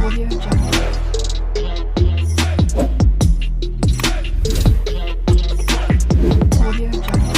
Audio Jungle. Audio Jungle.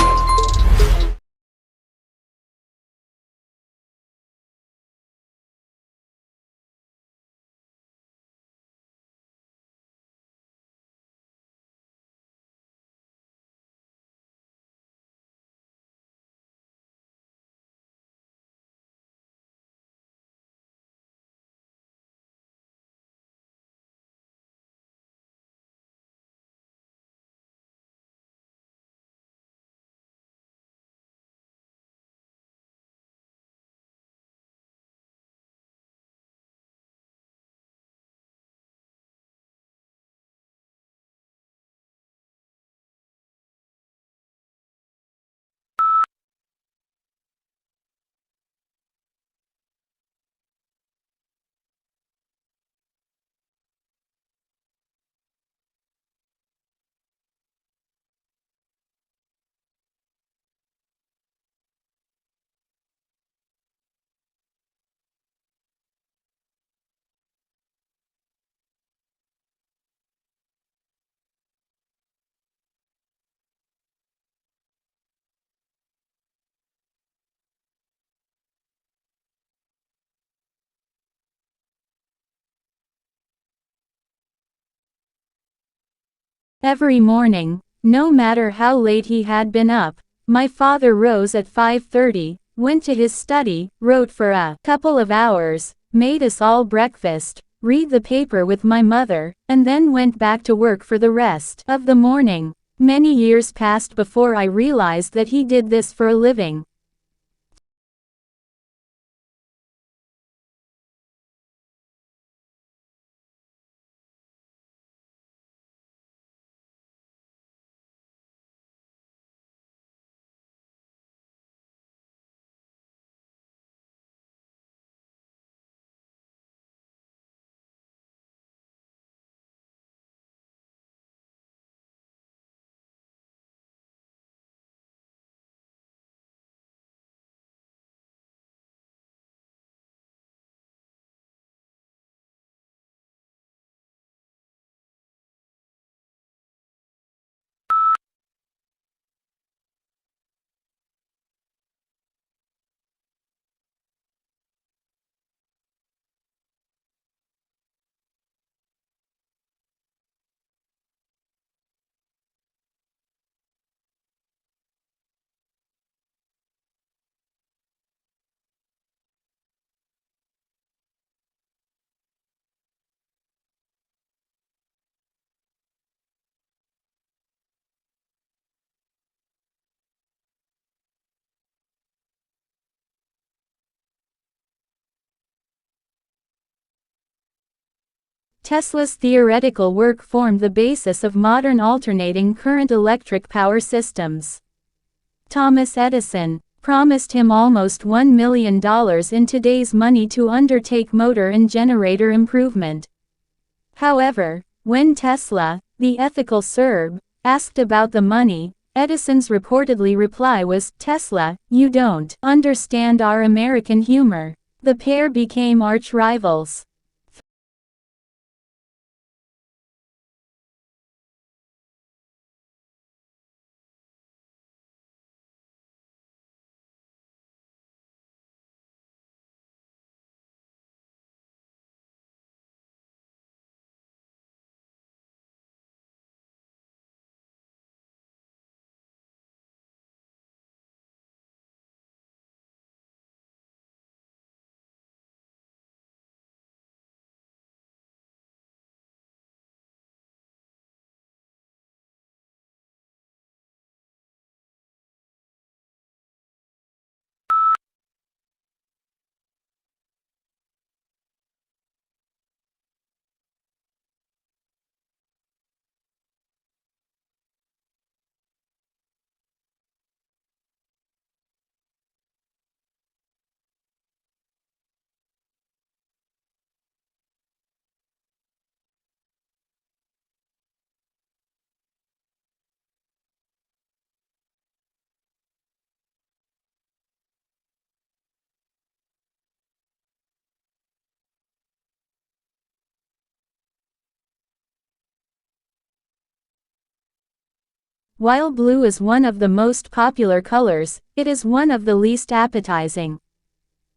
Every morning, no matter how late he had been up, my father rose at 5:30, went to his study, wrote for a couple of hours, made us all breakfast, read the paper with my mother, and then went back to work for the rest of the morning. Many years passed before I realized that he did this for a living. Tesla's theoretical work formed the basis of modern alternating current electric power systems. Thomas Edison promised him almost $1 million in today's money to undertake motor and generator improvement. However, when Tesla, the ethical Serb, asked about the money, Edison's reportedly reply was, "Tesla, you don't understand our American humor." The pair became arch rivals. While blue is one of the most popular colors, it is one of the least appetizing.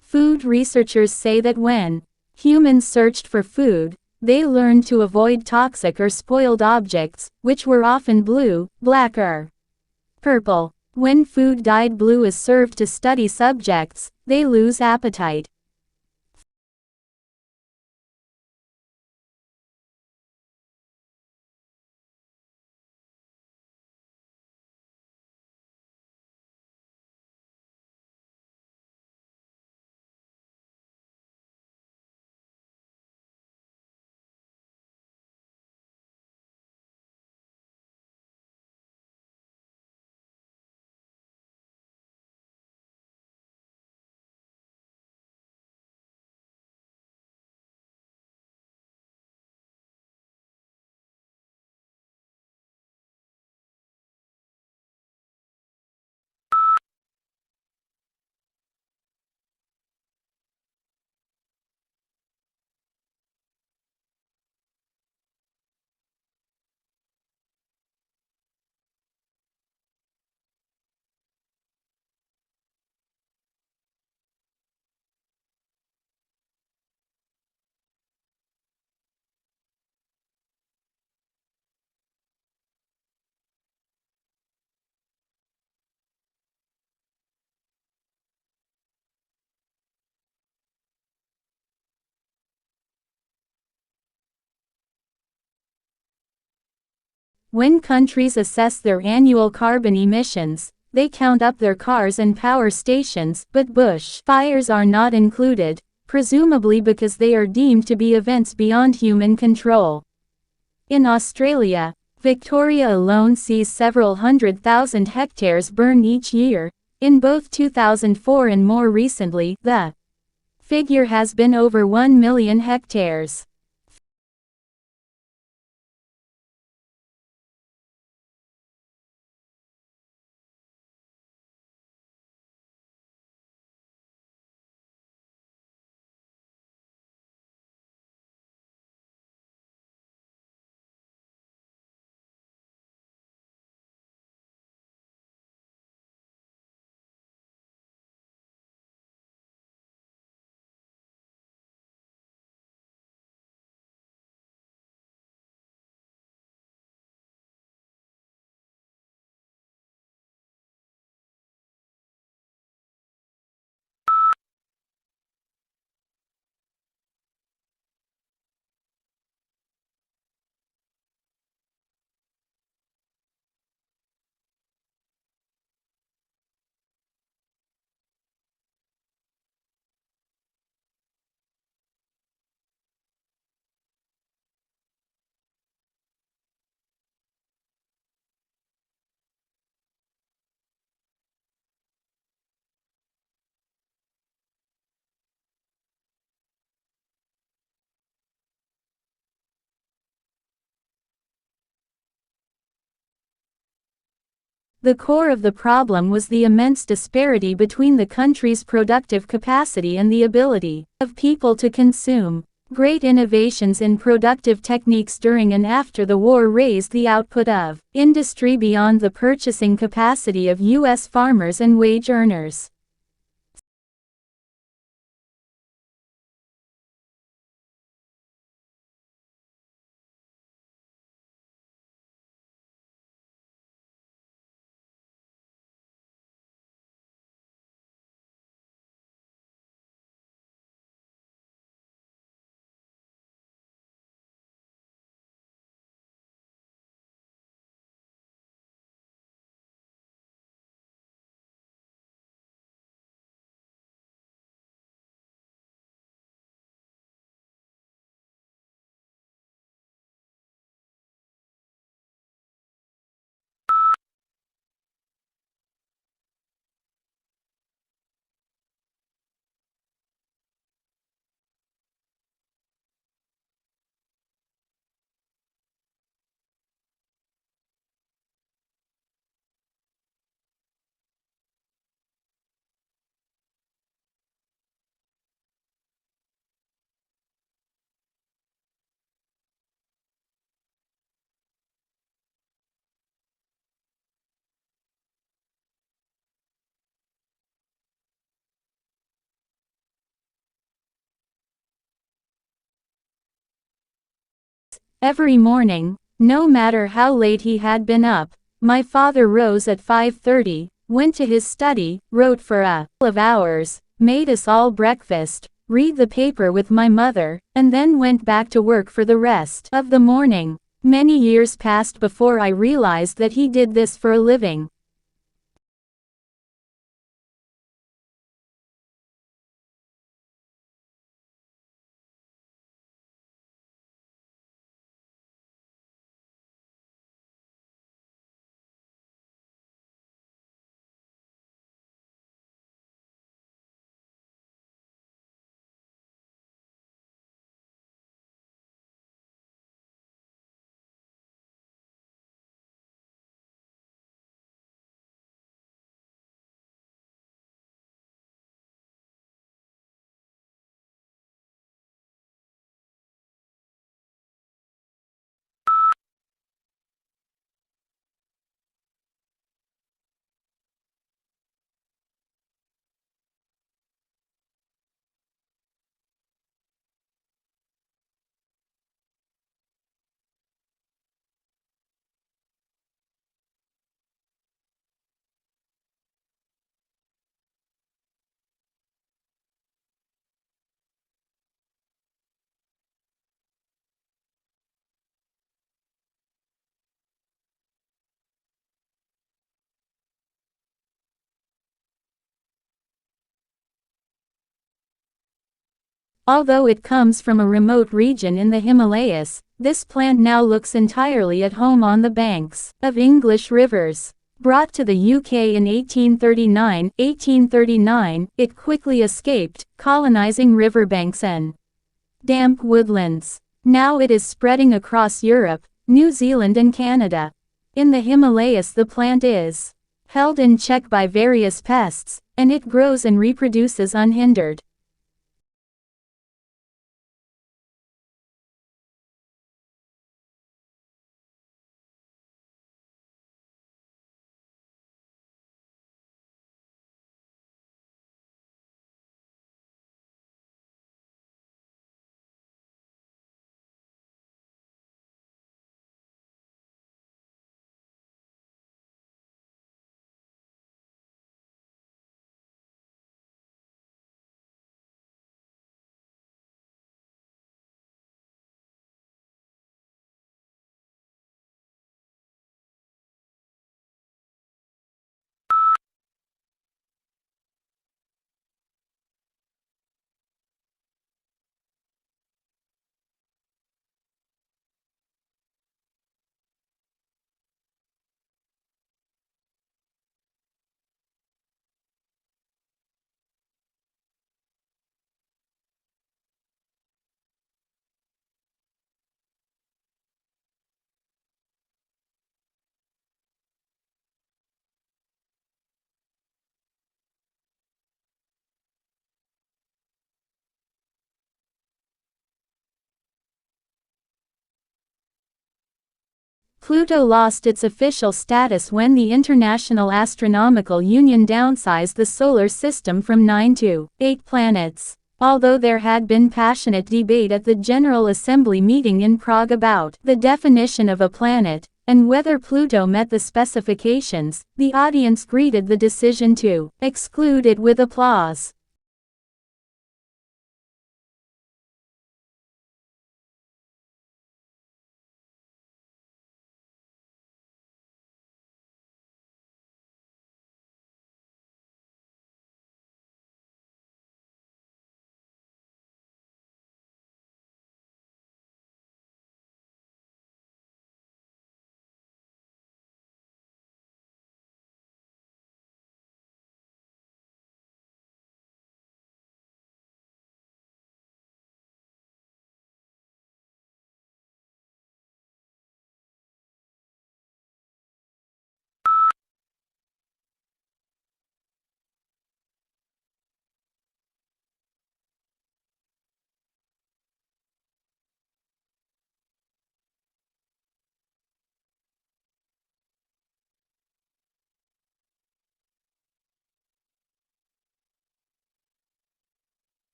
Food researchers say that when humans searched for food, they learned to avoid toxic or spoiled objects, which were often blue, black or purple. When food dyed blue is served to study subjects, they lose appetite. When countries assess their annual carbon emissions, they count up their cars and power stations, but bush fires are not included, presumably because they are deemed to be events beyond human control. In Australia, Victoria alone sees several 100,000 hectares burn each year. In both 2004 and more recently, the figure has been over 1 million hectares. The core of the problem was the immense disparity between the country's productive capacity and the ability of people to consume. Great innovations in productive techniques during and after the war raised the output of industry beyond the purchasing capacity of U.S. farmers and wage earners. Every morning, no matter how late he had been up, my father rose at 5:30, went to his study, wrote for a couple of hours, made us all breakfast, read the paper with my mother, and then went back to work for the rest of the morning. Many years passed before I realized that he did this for a living. Although it comes from a remote region in the Himalayas, this plant now looks entirely at home on the banks of English rivers. Brought to the UK in 1839, it quickly escaped, colonizing riverbanks and damp woodlands. Now it is spreading across Europe, New Zealand and Canada. In the Himalayas the plant is held in check by various pests, and it grows and reproduces unhindered. Pluto lost its official status when the International Astronomical Union downsized the solar system from 9 to 8 planets. Although there had been passionate debate at the General Assembly meeting in Prague about the definition of a planet, and whether Pluto met the specifications, the audience greeted the decision to exclude it with applause.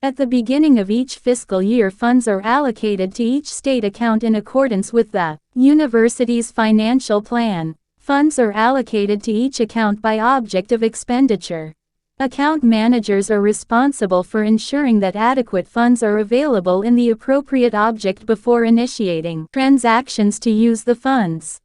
At the beginning of each fiscal year, funds are allocated to each state account in accordance with the university's financial plan. Funds are allocated to each account by object of expenditure. Account managers are responsible for ensuring that adequate funds are available in the appropriate object before initiating transactions to use the funds.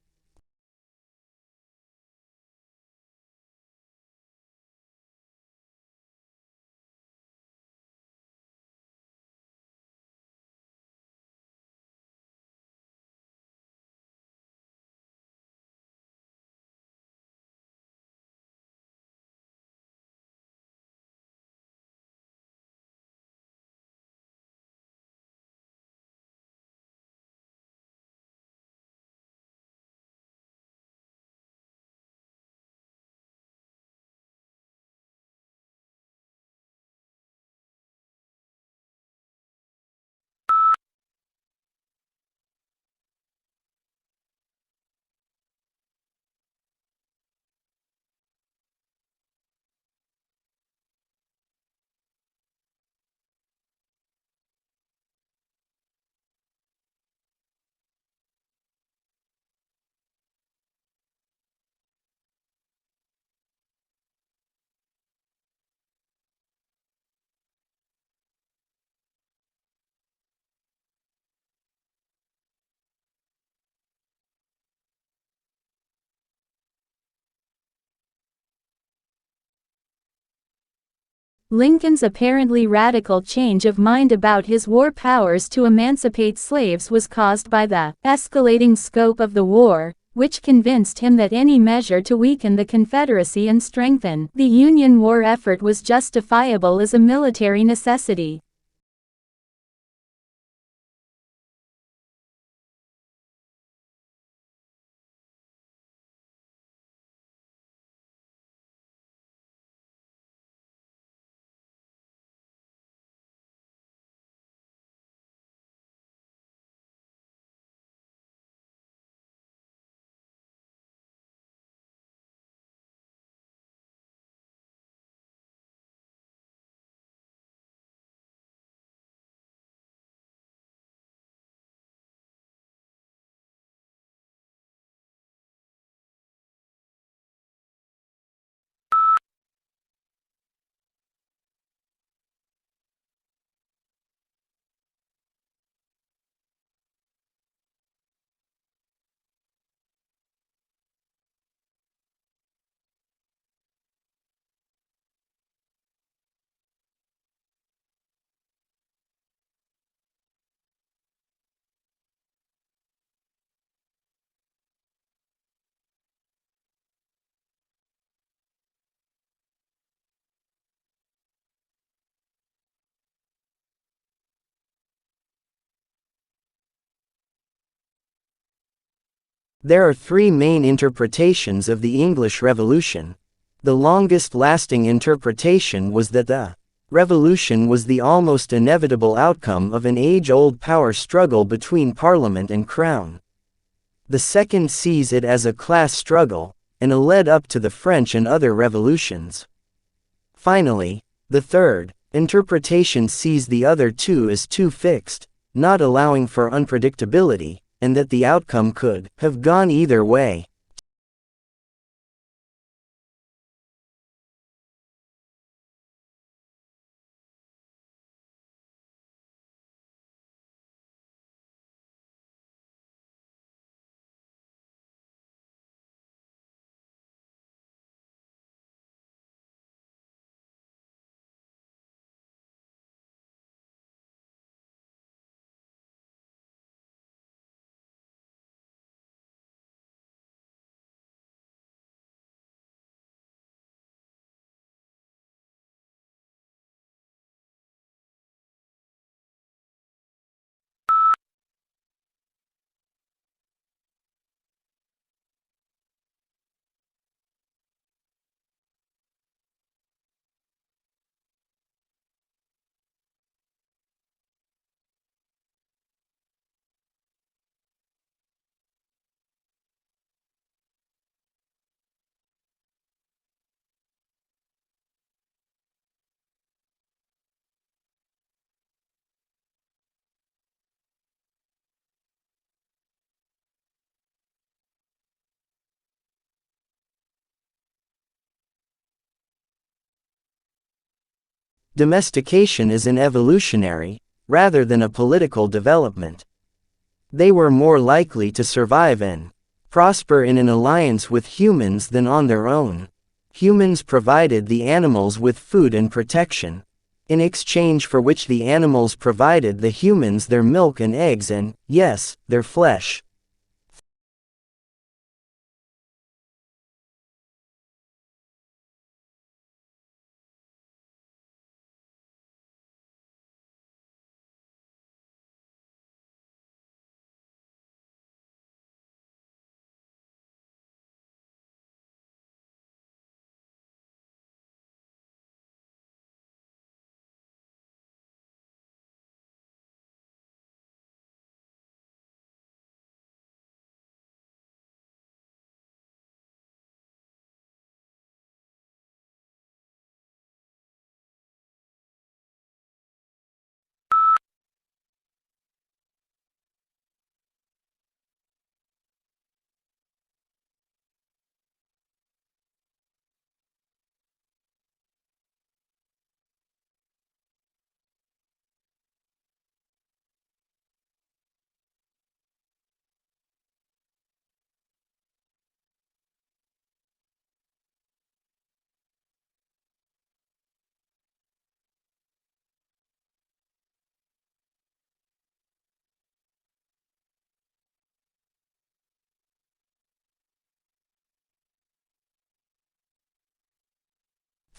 Lincoln's apparently radical change of mind about his war powers to emancipate slaves was caused by the escalating scope of the war, which convinced him that any measure to weaken the Confederacy and strengthen the Union war effort was justifiable as a military necessity. There are three main interpretations of the English Revolution. The longest-lasting interpretation was that the Revolution was the almost inevitable outcome of an age-old power struggle between Parliament and Crown. The second sees it as a class struggle, and a lead-up to the French and other revolutions. Finally, the third interpretation sees the other two as too fixed, not allowing for unpredictability, and that the outcome could have gone either way. Domestication is an evolutionary, rather than a political development. They were more likely to survive and prosper in an alliance with humans than on their own. Humans provided the animals with food and protection, in exchange for which the animals provided the humans their milk and eggs and, yes, their flesh.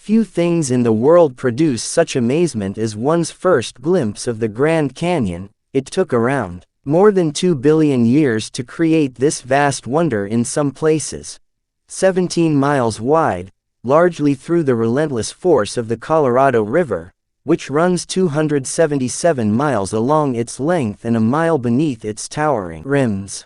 Few things in the world produce such amazement as one's first glimpse of the Grand Canyon. It took around more than 2 billion years to create this vast wonder in some places. 17 miles wide, largely through the relentless force of the Colorado River, which runs 277 miles along its length and a mile beneath its towering rims.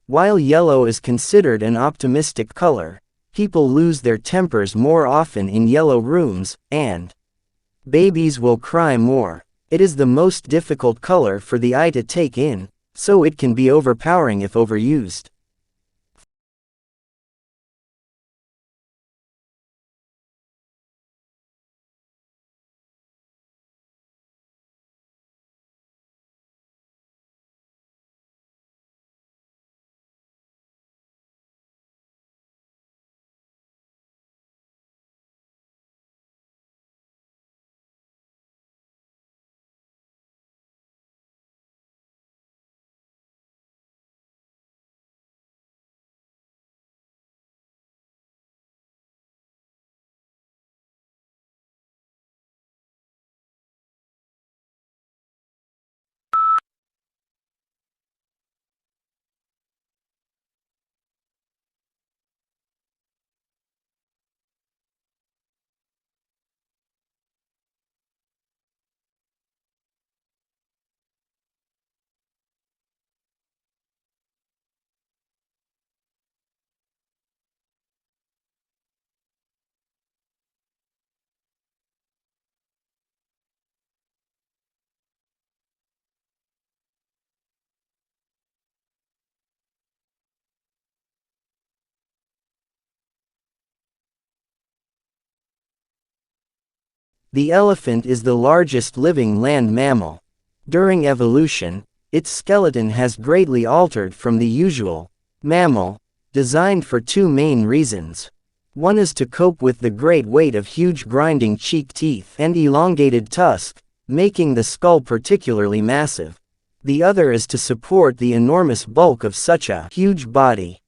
While yellow is considered an optimistic color, people lose their tempers more often in yellow rooms, and babies will cry more. It is the most difficult color for the eye to take in, so it can be overpowering if overused. The elephant is the largest living land mammal. During evolution, its skeleton has greatly altered from the usual mammal, designed for two main reasons. One is to cope with the great weight of huge grinding cheek teeth and elongated tusk, making the skull particularly massive. The other is to support the enormous bulk of such a huge body.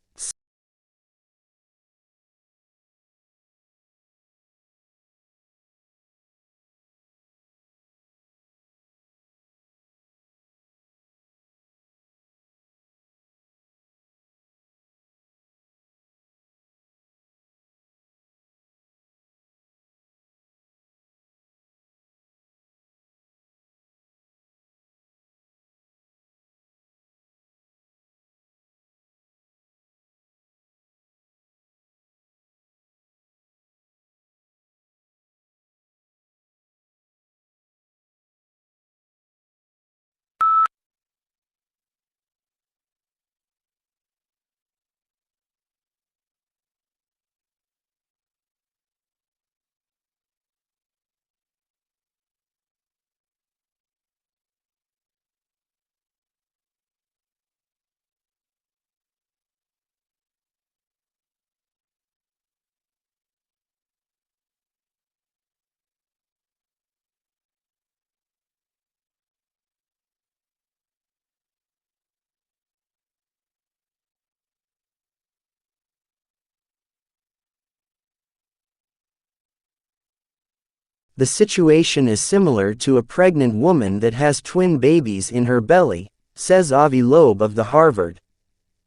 The situation is similar to a pregnant woman that has twin babies in her belly, says Avi Loeb of the Harvard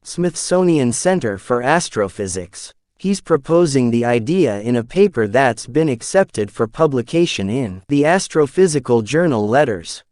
Smithsonian Center for Astrophysics. He's proposing the idea in a paper that's been accepted for publication in the Astrophysical Journal Letters.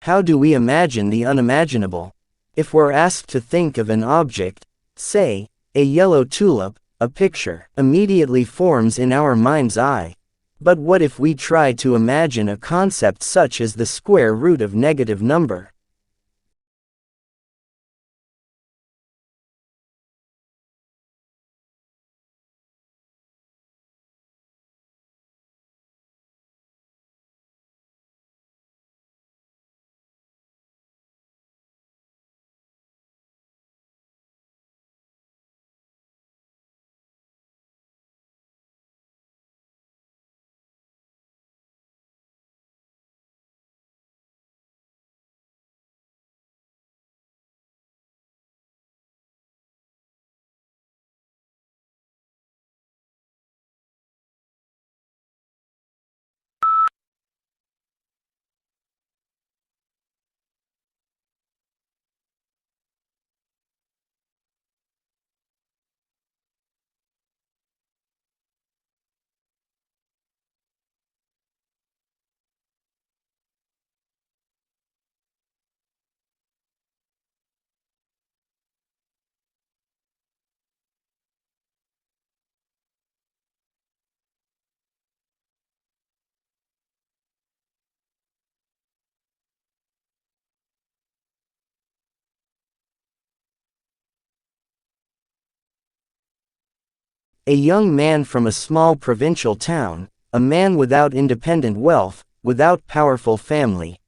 How do we imagine the unimaginable? If we're asked to think of an object, say, a yellow tulip, a picture immediately forms in our mind's eye. But what if we try to imagine a concept such as the square root of negative number? A young man from a small provincial town, a man without independent wealth, without powerful family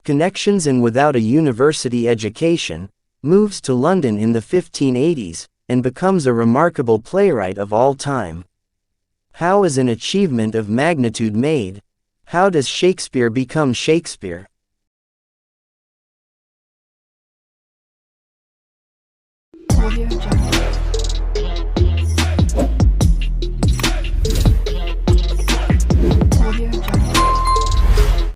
connections and without a university education, moves to London in the 1580s, and becomes a remarkable playwright of all time. How is an achievement of magnitude made? How does Shakespeare become Shakespeare? Audio Jungle.